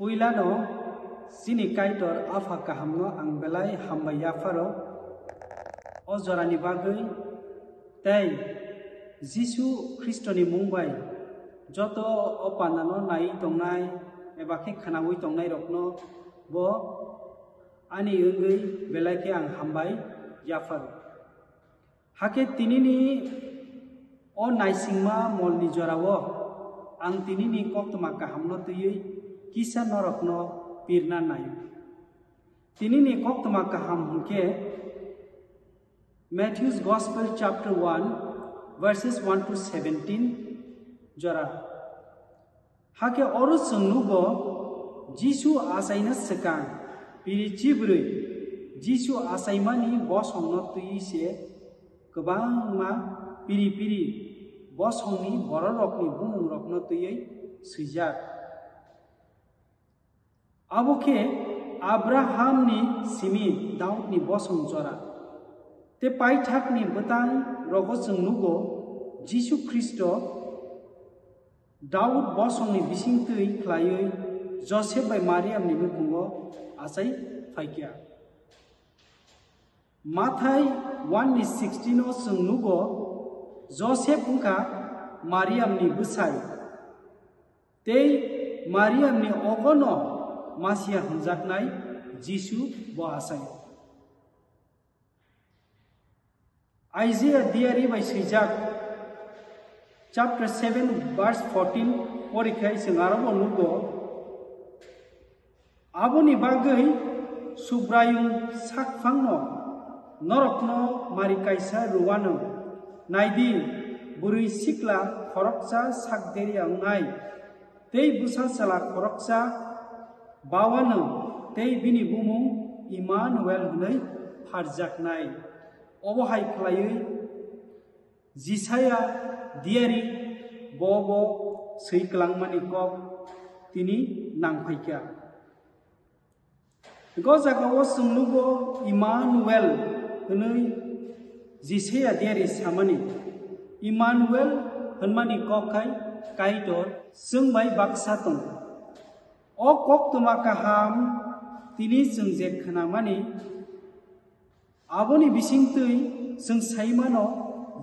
Puilano sini kaitor afa kahamno ang belai hambaya faro o jorani bagui tai Jisu Kristoni mungbai joto o panano nai tongnai eba ke khanawui tongnai rokno bo ani ungui belai ke ang hambai yafaro hake tinini o naisingma molni jorawo ang tinini koktoma kahamno tuyui kisa norokno pirna nayu tinini koktoma kaham hunke Matthew's Gospel chapter 1 verses 1 to 17 jora hake oru sungnugo Jisu asaina sekang piri chibrui Jisu asaimani bosongno tui se kebang ma piri bosongni bororokni bumung rokno tui sujak aboke Abraham ni simi Daud ni bosong jora te paithak ni betang rogo sungnugo Jisu Kristo Daud bosong ni bising tui klayoi Joseph by Mariam ni mukungo asai faikya Mathai 1 ni 16 o sungnugo Joseph unka Mariam ni busai te Mariam ni ogono Masia hunjaknai Jisu bo asai Isaiah diary by Sijak chapter 7 verse 14 porikai singaramo nugo aboni bagai subrayung sakfangno norokno marikaisa ruwano naidi buri sikla khoroksa sakderi angnai tei busa sala khoroksa bawano tei bini bumung Immanuel hunai pharjaknai obohai khlaioi Jisaya diari bobo seiklangmani kok tini nangphaikya gojagawo sunglugo Immanuel hunai Jisaya diari samani Immanuel hunmani kokai kaitor sungbai baksatong o kok tuma kaham tini sungjet khanamani aboni bisingtui sung saimano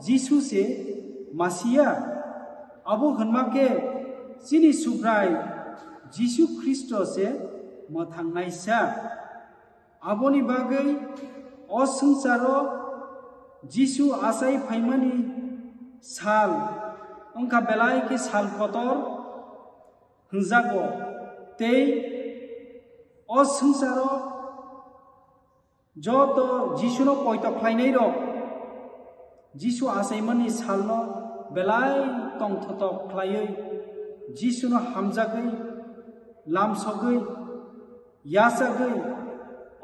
Jisu se Masia abo hunmake sini subrai Jisu Kristo se mothangnai sa aboni bagai o sungsaro Jisu asai phaimani sal ongka belai ke sal kotor hunjago tei o sungsaro joto Jisu no poito khlainai rok Jisu asaimani salno belai tong thotok khlaioi Jisu no hamjagai lamsogai yasagai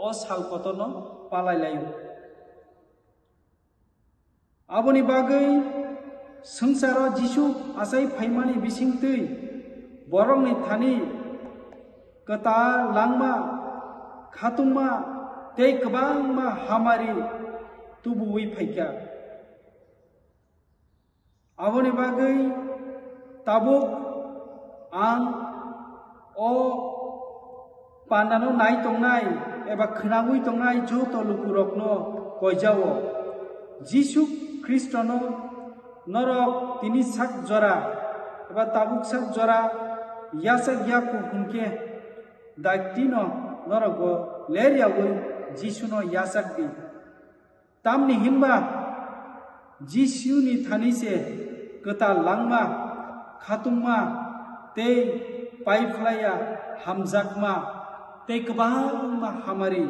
o sal kotono palai layo aboni bagai sangsaro Jisu asai phaimani bisingtui borongni thani kata langma khatungma tei kebangma hamari tubui phaikya aboni bagai tabuk ang o panano nai tongnai eba khnangui tongnai joto lukurokno koijawo Jisu Kristono norok tini sak jora eba tabuk sak jora yasak yaku hunke daktino norogo leriawo Jisu no yasak di tamni hinba Jisu ni thani se kata langma khatungma tei paiflaya hamjakma tei kebangma hamari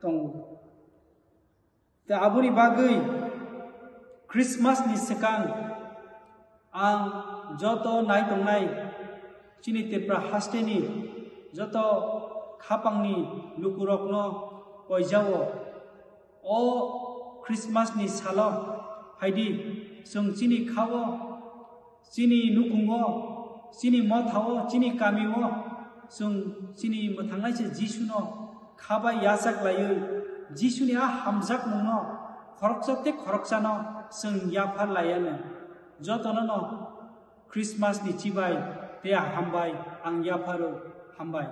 tong te aboni bagai Christmas ni sekang ang joto nai tongnai chini tepra hasteni joto khapangni lukurokno koijawo o Christmas ni salo haidi sung chini khawo chini nukungo chini mothawo chini kamiwo sung chini mothangai se Jisu no khaba yasak layo Jisu ni a hamjak mungno khoroksa no sung yafar layane jotono no Christmas ni chibai te hambai ang yafaro हामबाय।